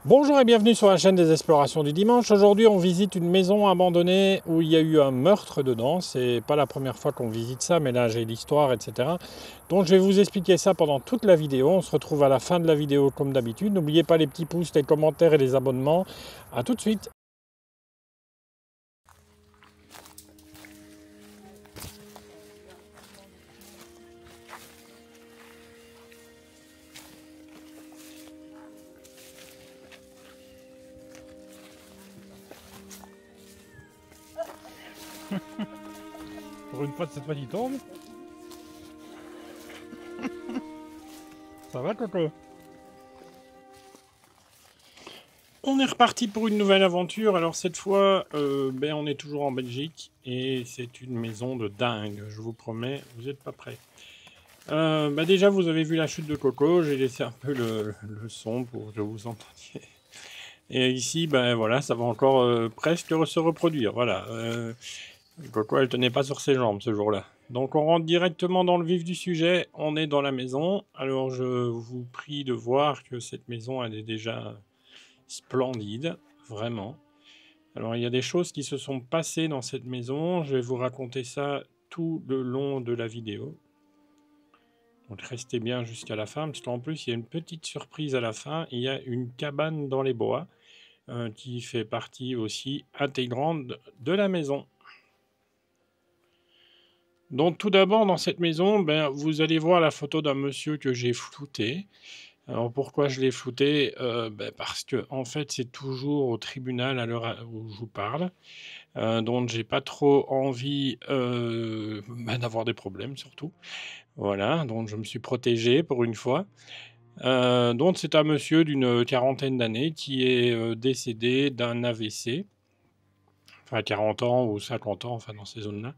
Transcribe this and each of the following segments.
Bonjour et bienvenue sur la chaîne des explorations du dimanche. Aujourd'hui, on visite une maison abandonnée où il y a eu un meurtre dedans. C'est pas la première fois qu'on visite ça, mais là j'ai l'histoire, etc. Donc je vais vous expliquer ça pendant toute la vidéo. On se retrouve à la fin de la vidéo comme d'habitude. N'oubliez pas les petits pouces, les commentaires et les abonnements. À tout de suite. Pour une fois, cette fois, il tombe. Ça va, Coco? On est reparti pour une nouvelle aventure. Alors cette fois, on est toujours en Belgique et c'est une maison de dingue. Je vous promets, vous n'êtes pas prêts. Déjà, vous avez vu la chute de Coco. J'ai laissé un peu le son pour que vous entendiez. Et ici, voilà, ça va encore presque se reproduire. Voilà. Coco, elle tenait pas sur ses jambes ce jour-là. Donc, on rentre directement dans le vif du sujet. On est dans la maison. Alors, je vous prie de voir que cette maison, elle est déjà splendide, vraiment. Alors, il y a des choses qui se sont passées dans cette maison. Je vais vous raconter ça tout le long de la vidéo. Donc restez bien jusqu'à la fin, parce qu'en plus il y a une petite surprise à la fin. Il y a une cabane dans les bois qui fait partie aussi intégrante de la maison. Donc tout d'abord dans cette maison, vous allez voir la photo d'un monsieur que j'ai flouté. Alors pourquoi je l'ai flouté? Parce que en fait c'est toujours au tribunal à l'heure où je vous parle. Donc j'ai pas trop envie d'avoir des problèmes surtout. Voilà, donc je me suis protégé pour une fois. Donc c'est un monsieur d'une quarantaine d'années qui est décédé d'un AVC, enfin 40 ans ou 50 ans, enfin dans ces zones-là.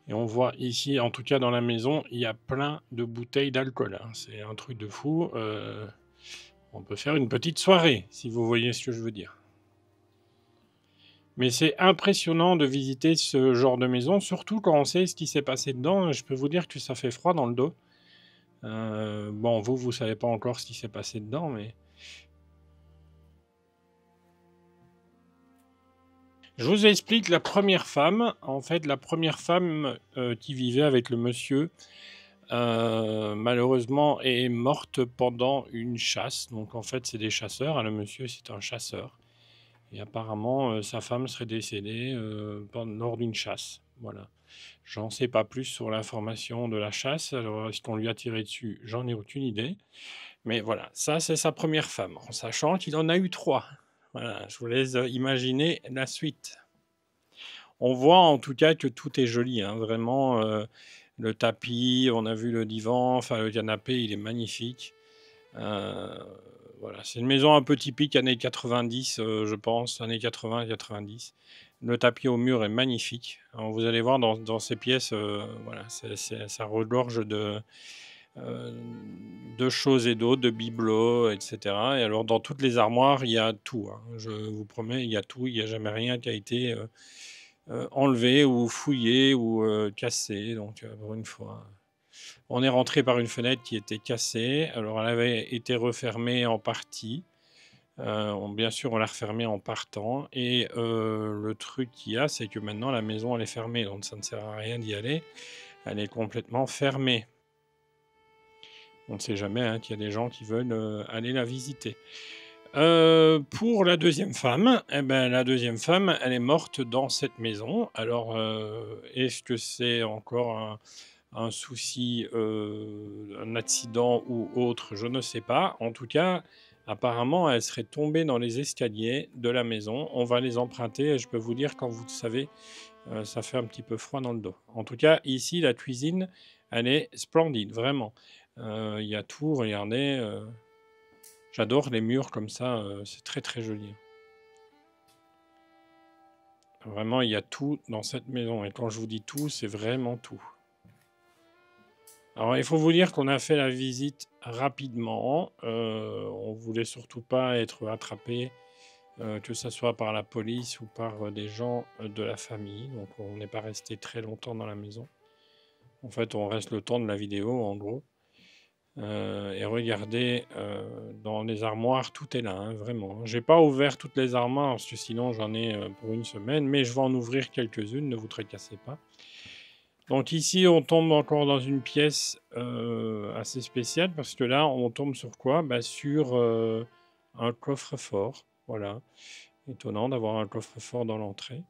Et on voit ici, en tout cas dans la maison, il y a plein de bouteilles d'alcool, hein. C'est un truc de fou. On peut faire une petite soirée, si vous voyez ce que je veux dire. Mais c'est impressionnant de visiter ce genre de maison, surtout quand on sait ce qui s'est passé dedans. Je peux vous dire que ça fait froid dans le dos. Bon, vous savez pas encore ce qui s'est passé dedans, mais je vous explique la première femme. En fait, la première femme qui vivait avec le monsieur, malheureusement, est morte pendant une chasse. Donc, en fait, c'est des chasseurs, hein. Le monsieur, c'est un chasseur. Et apparemment, sa femme serait décédée lors d'une chasse. Voilà. J'en sais pas plus sur l'information de la chasse. Alors, est-ce qu'on lui a tiré dessus? J'en ai aucune idée. Mais voilà, ça, c'est sa première femme. En sachant qu'il en a eu trois. Voilà, je vous laisse imaginer la suite. On voit en tout cas que tout est joli, hein, vraiment. Le tapis, on a vu le divan, enfin le canapé, il est magnifique. Euh, voilà, c'est une maison un peu typique années 90, je pense, années 80-90. Le tapis au mur est magnifique. Alors, vous allez voir dans ces pièces, voilà, ça regorge euh, de choses et d'autres, de bibelots, etc. Et alors dans toutes les armoires, il y a tout, hein. Je vous promets, il y a tout. Il n'y a jamais rien qui a été enlevé ou fouillé ou cassé. Donc, pour une fois, on est rentré par une fenêtre qui était cassée. Alors, elle avait été refermée en partie. Bien sûr, on l'a refermée en partant. Et le truc qu'il y a, c'est que maintenant, la maison, elle est fermée. Donc, ça ne sert à rien d'y aller. Elle est complètement fermée. On ne sait jamais, hein, qu'il y a des gens qui veulent aller la visiter. Pour la deuxième femme, la deuxième femme, elle est morte dans cette maison. Alors, est-ce que c'est encore un souci, un accident ou autre? Je ne sais pas. En tout cas, apparemment, elle serait tombée dans les escaliers de la maison. On va les emprunter et je peux vous dire, quand vous savez, ça fait un petit peu froid dans le dos. En tout cas, ici, la cuisine, elle est splendide, vraiment. Il y a tout, regardez. J'adore les murs comme ça, c'est très très joli. Vraiment, il y a tout dans cette maison. Et quand je vous dis tout, c'est vraiment tout. Alors, il faut vous dire qu'on a fait la visite rapidement. On voulait surtout pas être attrapé, que ce soit par la police ou par des gens de la famille. Donc, on n'est pas resté très longtemps dans la maison. En fait, on reste le temps de la vidéo, en gros. Et regardez, dans les armoires, tout est là, hein, vraiment. J'ai pas ouvert toutes les armoires parce que sinon j'en ai pour une semaine, mais je vais en ouvrir quelques-unes, ne vous tracassez pas. Donc ici, on tombe encore dans une pièce assez spéciale parce que là, on tombe sur quoi? Bah, sur un coffre-fort. Voilà. Étonnant d'avoir un coffre-fort dans l'entrée.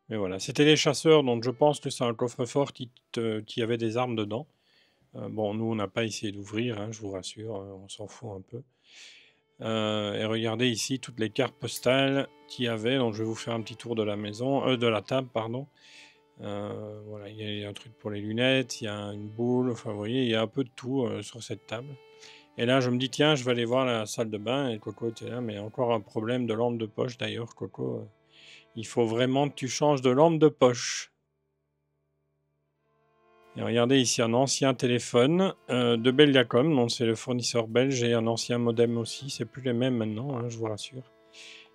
Mais voilà, c'était les chasseurs, donc je pense que c'est un coffre-fort qui avait des armes dedans. Bon, nous, on n'a pas essayé d'ouvrir, hein, je vous rassure, on s'en fout un peu. Et regardez ici toutes les cartes postales qu'il y avait. Donc, je vais vous faire un petit tour de la maison, de la table, pardon. Voilà, il y a un truc pour les lunettes, il y a une boule, enfin, vous voyez, il y a un peu de tout sur cette table. Et là, je me dis, tiens, je vais aller voir la salle de bain. Et Coco était là, mais encore un problème de lampe de poche d'ailleurs, Coco. Il faut vraiment que tu changes de lampe de poche. Et regardez ici un ancien téléphone de Belgacom, donc c'est le fournisseur belge, et un ancien modem aussi. C'est plus les mêmes maintenant, hein, je vous rassure.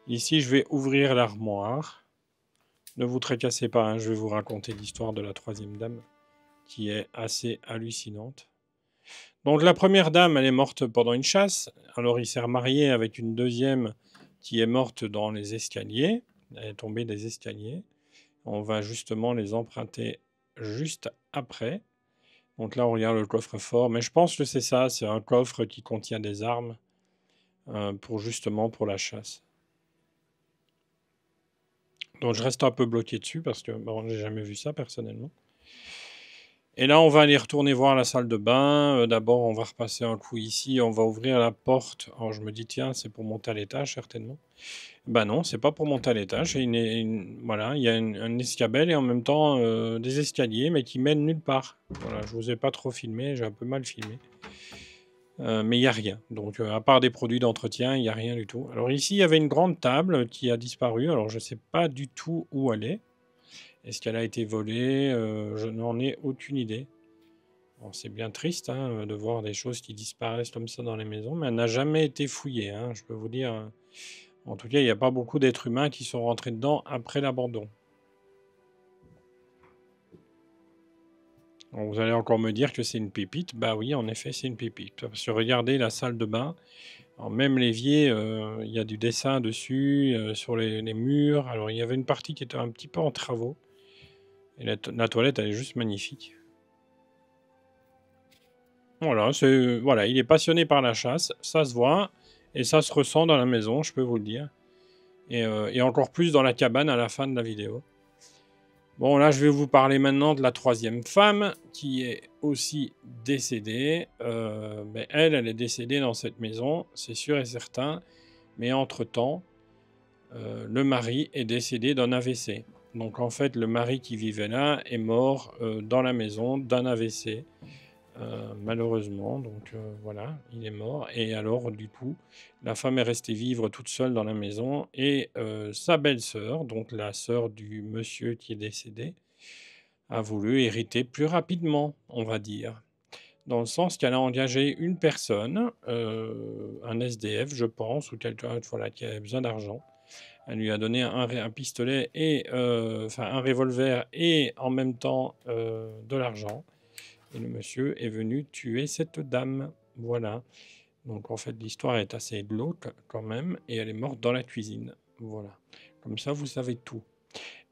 Ici, je vais ouvrir l'armoire. Ne vous tracassez pas, hein, je vais vous raconter l'histoire de la troisième dame, qui est assez hallucinante. Donc la première dame, elle est morte pendant une chasse. Alors il s'est remarié avec une deuxième qui est morte dans les escaliers. Elle est tombée des escaliers. On va justement les emprunter juste après. Donc là, on regarde le coffre-fort. Mais je pense que c'est ça, c'est un coffre qui contient des armes pour justement pour la chasse. Donc je reste un peu bloqué dessus parce que bon, j'ai jamais vu ça personnellement. Et là, on va aller retourner voir la salle de bain. D'abord, on va repasser un coup ici. On va ouvrir la porte. Alors, je me dis, tiens, c'est pour monter à l'étage, certainement. Ben non, c'est pas pour monter à l'étage. Voilà, il y a un escabelle et en même temps des escaliers, mais qui mènent nulle part. Voilà, je vous ai pas trop filmé, j'ai un peu mal filmé. Mais il n'y a rien. Donc, à part des produits d'entretien, il n'y a rien du tout. Alors ici, il y avait une grande table qui a disparu. Alors, je ne sais pas du tout où elle est. Est-ce qu'elle a été volée? Je n'en ai aucune idée. Bon, c'est bien triste hein, de voir des choses qui disparaissent comme ça dans les maisons, mais elle n'a jamais été fouillée, hein, je peux vous dire. En tout cas, il n'y a pas beaucoup d'êtres humains qui sont rentrés dedans après l'abandon. Vous allez encore me dire que c'est une pépite. Bah oui, en effet, c'est une pépite. Parce que regardez la salle de bain. Alors, même l'évier, il y a du dessin dessus, sur les murs. Alors, il y avait une partie qui était un petit peu en travaux. Et la toilette, elle est juste magnifique. Voilà, voilà, il est passionné par la chasse, ça se voit, et ça se ressent dans la maison, je peux vous le dire. Et encore plus dans la cabane à la fin de la vidéo. Bon, là, je vais vous parler maintenant de la troisième femme, qui est aussi décédée. Mais elle est décédée dans cette maison, c'est sûr et certain. Mais entre-temps, le mari est décédé d'un AVC. Donc en fait, le mari qui vivait là est mort dans la maison d'un AVC. Malheureusement, donc voilà, il est mort. Et alors, du coup, la femme est restée vivre toute seule dans la maison et sa belle-sœur, donc la sœur du monsieur qui est décédé, a voulu hériter plus rapidement, on va dire. Dans le sens qu'elle a engagé une personne, un SDF, je pense, ou quelqu'un voilà, qui avait besoin d'argent. Elle lui a donné un pistolet et enfin un revolver et en même temps de l'argent. Et le monsieur est venu tuer cette dame. Voilà. Donc en fait, l'histoire est assez glauque quand même, et elle est morte dans la cuisine. Voilà. Comme ça, vous savez tout.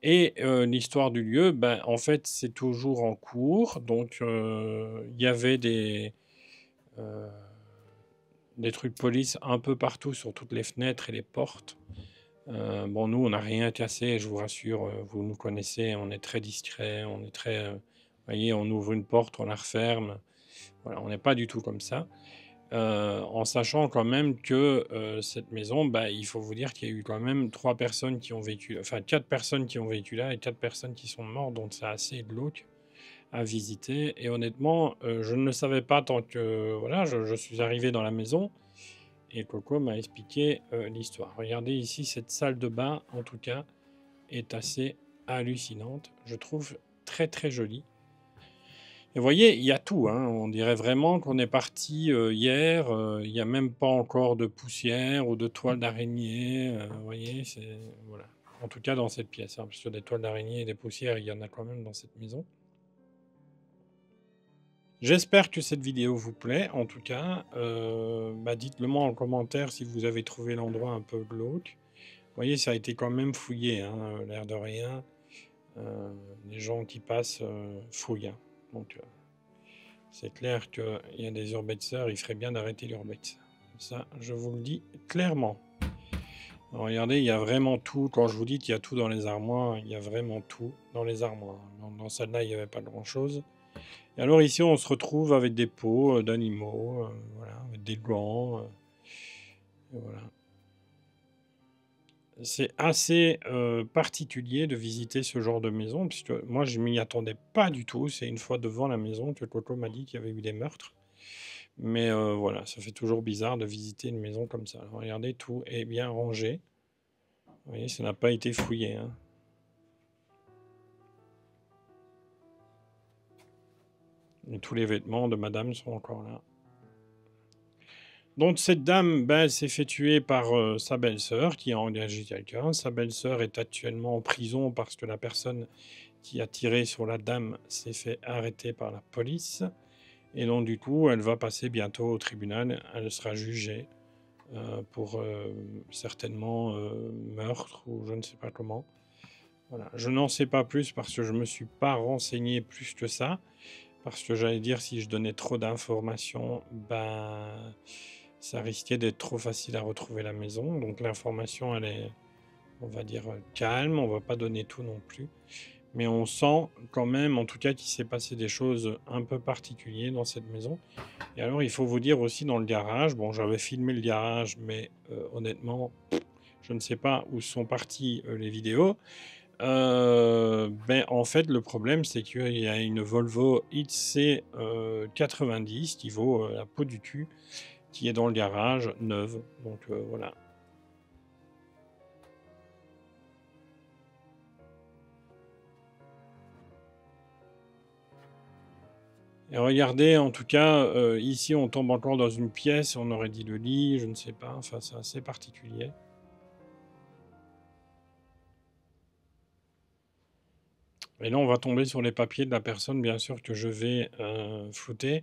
Et l'histoire du lieu, ben, en fait, c'est toujours en cours. Donc il y avait euh, des trucs police un peu partout sur toutes les fenêtres et les portes. Bon, nous, on n'a rien cassé, je vous rassure. Vous nous connaissez, on est très discret, on est très... vous voyez, on ouvre une porte, on la referme. Voilà, on n'est pas du tout comme ça. En sachant quand même que cette maison, bah, il faut vous dire qu'il y a eu quand même 3 personnes qui ont vécu, enfin 4 personnes qui ont vécu là et 4 personnes qui sont mortes, donc c'est assez glauque à visiter. Et honnêtement, je ne le savais pas tant que voilà, je suis arrivé dans la maison et Coco m'a expliqué l'histoire. Regardez ici, cette salle de bain, en tout cas, est assez hallucinante. Je trouve très très jolie. Et vous voyez, il y a tout, hein. On dirait vraiment qu'on est parti hier. Il n'y a même pas encore de poussière ou de toile d'araignée. Vous voyez, c'est voilà. En tout cas dans cette pièce, hein, parce que des toiles d'araignée et des poussières, il y en a quand même dans cette maison. J'espère que cette vidéo vous plaît. En tout cas, dites-le moi en commentaire si vous avez trouvé l'endroit un peu glauque. Vous voyez, ça a été quand même fouillé, hein, l'air de rien. Les gens qui passent fouillent, hein. Donc, c'est clair qu'il y a des urbexeurs, il ferait bien d'arrêter l'urbex. Ça, je vous le dis clairement. Alors, regardez, il y a vraiment tout. Quand je vous dis qu'il y a tout dans les armoires, il y a vraiment tout dans les armoires. Dans celle-là, il n'y avait pas grand-chose. Et alors ici, on se retrouve avec des peaux d'animaux, voilà, avec des gants. Et voilà. C'est assez particulier de visiter ce genre de maison, puisque moi, je m'y attendais pas du tout. C'est une fois devant la maison que Coco m'a dit qu'il y avait eu des meurtres. Mais voilà, ça fait toujours bizarre de visiter une maison comme ça. Alors, regardez, tout est bien rangé. Vous voyez, ça n'a pas été fouillé, hein. Et tous les vêtements de madame sont encore là. Donc cette dame, ben, elle s'est fait tuer par sa belle-sœur qui a engagé quelqu'un. Sa belle-sœur est actuellement en prison parce que la personne qui a tiré sur la dame s'est fait arrêter par la police. Et donc du coup, elle va passer bientôt au tribunal. Elle sera jugée pour certainement meurtre ou je ne sais pas comment. Voilà. Je n'en sais pas plus parce que je ne me suis pas renseigné plus que ça. Parce que j'allais dire, si je donnais trop d'informations, ben, ça risquait d'être trop facile à retrouver la maison. Donc l'information, elle est, on va dire, calme. On va pas donner tout non plus. Mais on sent quand même, en tout cas, qu'il s'est passé des choses un peu particulières dans cette maison. Et alors, il faut vous dire aussi dans le garage, bon, j'avais filmé le garage, mais honnêtement, je ne sais pas où sont parties les vidéos. Ben, en fait, le problème, c'est qu'il y a une Volvo XC90 qui vaut la peau du cul, qui est dans le garage, neuve. Donc voilà. Et regardez, en tout cas, ici, on tombe encore dans une pièce, on aurait dit le lit, je ne sais pas, enfin, c'est assez particulier. Et là, on va tomber sur les papiers de la personne, bien sûr, que je vais flouter.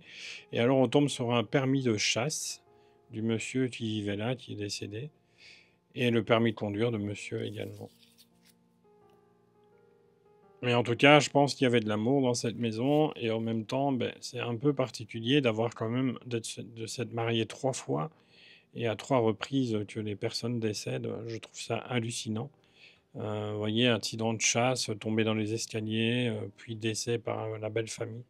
Et alors, on tombe sur un permis de chasse du monsieur qui vivait là, qui est décédé. Et le permis de conduire de monsieur également. Mais en tout cas, je pense qu'il y avait de l'amour dans cette maison. Et en même temps, ben, c'est un peu particulier d'avoir quand même de s'être marié 3 fois et à 3 reprises que les personnes décèdent. Je trouve ça hallucinant. Vous voyez, accident de chasse, tombé dans les escaliers, puis décès par la belle famille.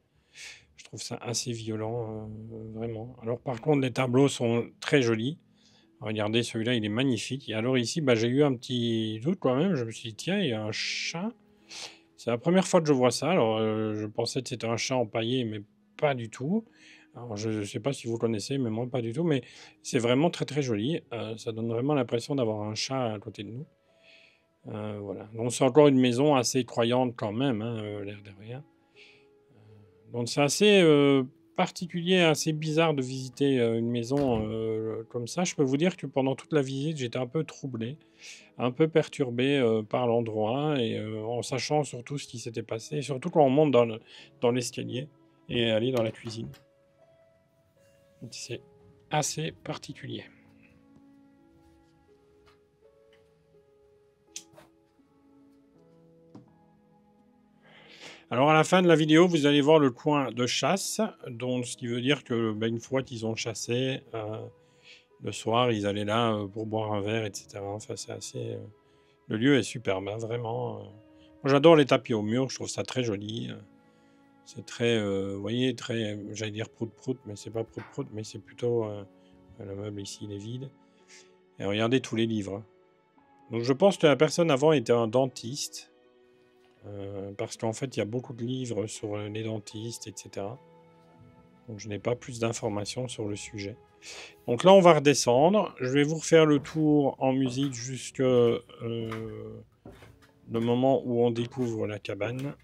Je trouve ça assez violent, vraiment. Alors par contre, les tableaux sont très jolis. Regardez, celui-là, il est magnifique. Et alors ici, bah, j'ai eu un petit doute quand même. Je me suis dit, tiens, il y a un chat. C'est la première fois que je vois ça. Alors, je pensais que c'était un chat empaillé, mais pas du tout. Alors, je ne sais pas si vous connaissez, mais moi, pas du tout. Mais c'est vraiment très, très joli. Ça donne vraiment l'impression d'avoir un chat à côté de nous. Voilà. Donc, c'est encore une maison assez croyante quand même, hein, l'air de rien. Donc c'est assez particulier, assez bizarre de visiter une maison comme ça. Je peux vous dire que pendant toute la visite, j'étais un peu troublé, un peu perturbé par l'endroit et en sachant surtout ce qui s'était passé, surtout quand on monte dans l'escalier et aller dans la cuisine. C'est assez particulier. Alors à la fin de la vidéo, vous allez voir le coin de chasse, donc ce qui veut dire que une fois qu'ils ont chassé, le soir, ils allaient là pour boire un verre, etc. Enfin, c'est assez. Le lieu est superbe, hein, vraiment. Moi, j'adore les tapis au mur, je trouve ça très joli. C'est très, vous voyez, très, j'allais dire prout-prout, mais c'est pas prout-prout, mais c'est plutôt. Le meuble ici, il est vide. Et regardez tous les livres, hein. Donc, je pense que la personne avant était un dentiste. Parce qu'en fait, il y a beaucoup de livres sur les dentistes, etc. Donc, je n'ai pas plus d'informations sur le sujet. Donc là, on va redescendre. Je vais vous refaire le tour en musique jusque le moment où on découvre la cabane.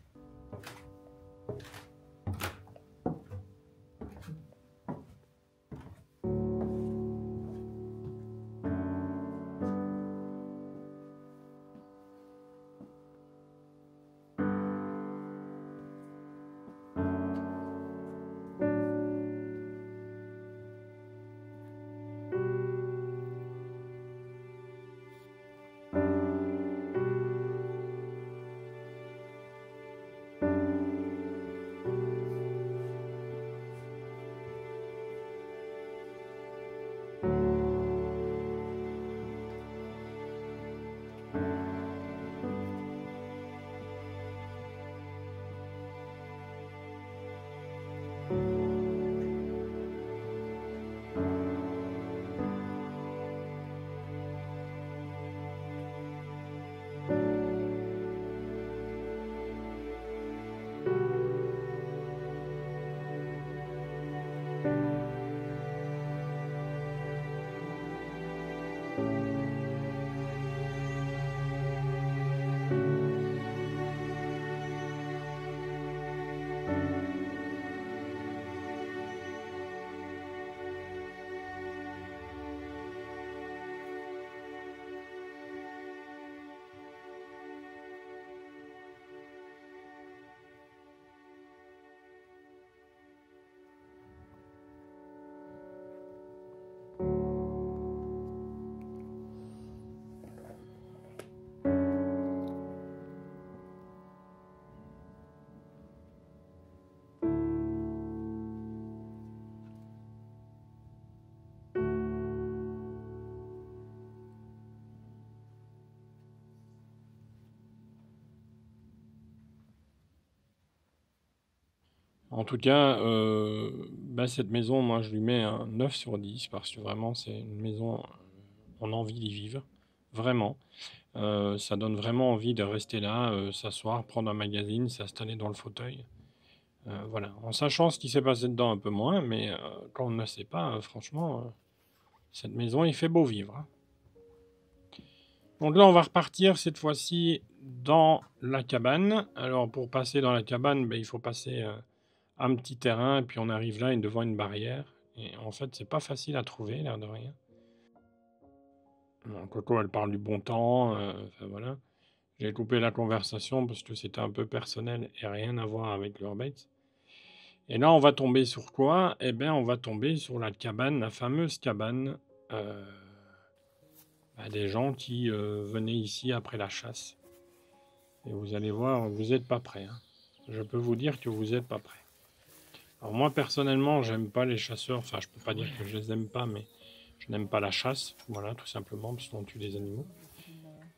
En tout cas, cette maison, moi, je lui mets un 9 sur 10 parce que vraiment, c'est une maison, on a envie d'y vivre, vraiment. Ça donne vraiment envie de rester là, s'asseoir, prendre un magazine, s'installer dans le fauteuil. Voilà, en sachant ce qui s'est passé dedans un peu moins, mais quand on ne sait pas, franchement, cette maison, il fait beau vivre, hein. Donc là, on va repartir cette fois-ci dans la cabane. Alors pour passer dans la cabane, il faut passer un petit terrain, et puis on arrive là devant une barrière. Et en fait, c'est pas facile à trouver, l'air de rien. Bon, Coco, elle parle du bon temps, enfin voilà. J'ai coupé la conversation parce que c'était un peu personnel et rien à voir avec l'urbex. Et là, on va tomber sur quoi? Eh bien, on va tomber sur la cabane, la fameuse cabane euh, des gens qui venaient ici après la chasse. Et vous allez voir, vous n'êtes pas prêts, hein. Je peux vous dire que vous n'êtes pas prêts. Alors moi, personnellement, j'aime pas les chasseurs. Enfin, je peux pas dire que je les aime pas, mais je n'aime pas la chasse. Voilà, tout simplement, parce qu'on tue des animaux.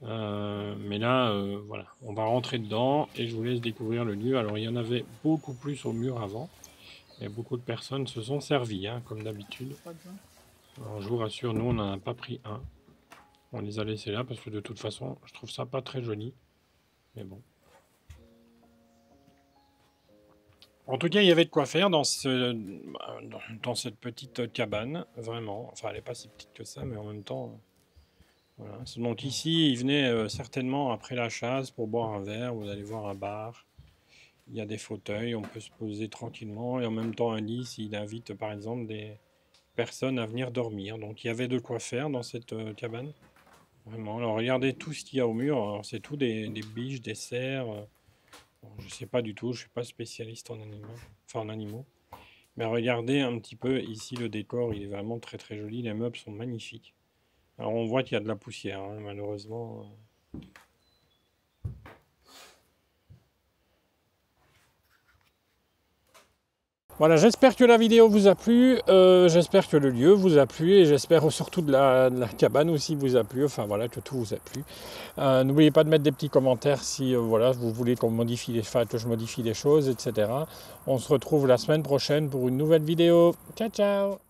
Mais là, voilà, on va rentrer dedans et je vous laisse découvrir le lieu. Alors, il y en avait beaucoup plus au mur avant. Et beaucoup de personnes se sont servies, hein, comme d'habitude. Alors, je vous rassure, nous, on n'en a pas pris un. On les a laissés là parce que de toute façon, je trouve ça pas très joli. Mais bon. En tout cas, il y avait de quoi faire dans cette petite cabane, vraiment. Enfin, elle n'est pas si petite que ça, mais en même temps, voilà. Donc ici, ils venaient certainement après la chasse pour boire un verre. Vous allez voir un bar. Il y a des fauteuils, on peut se poser tranquillement et en même temps un lit s'il invite par exemple des personnes à venir dormir. Donc il y avait de quoi faire dans cette cabane. Vraiment. Alors regardez tout ce qu'il y a au mur. Alors, c'est tout des biches, des cerfs. Bon, je sais pas du tout, je suis pas spécialiste en animaux. Enfin en animaux. Mais regardez un petit peu ici le décor, il est vraiment très très joli. Les meubles sont magnifiques. Alors on voit qu'il y a de la poussière, hein, malheureusement. Voilà, j'espère que la vidéo vous a plu, j'espère que le lieu vous a plu et j'espère surtout de la cabane aussi vous a plu, enfin voilà, que tout vous a plu. N'oubliez pas de mettre des petits commentaires si voilà, vous voulez qu'on modifie que je modifie les choses, etc. On se retrouve la semaine prochaine pour une nouvelle vidéo. Ciao ciao!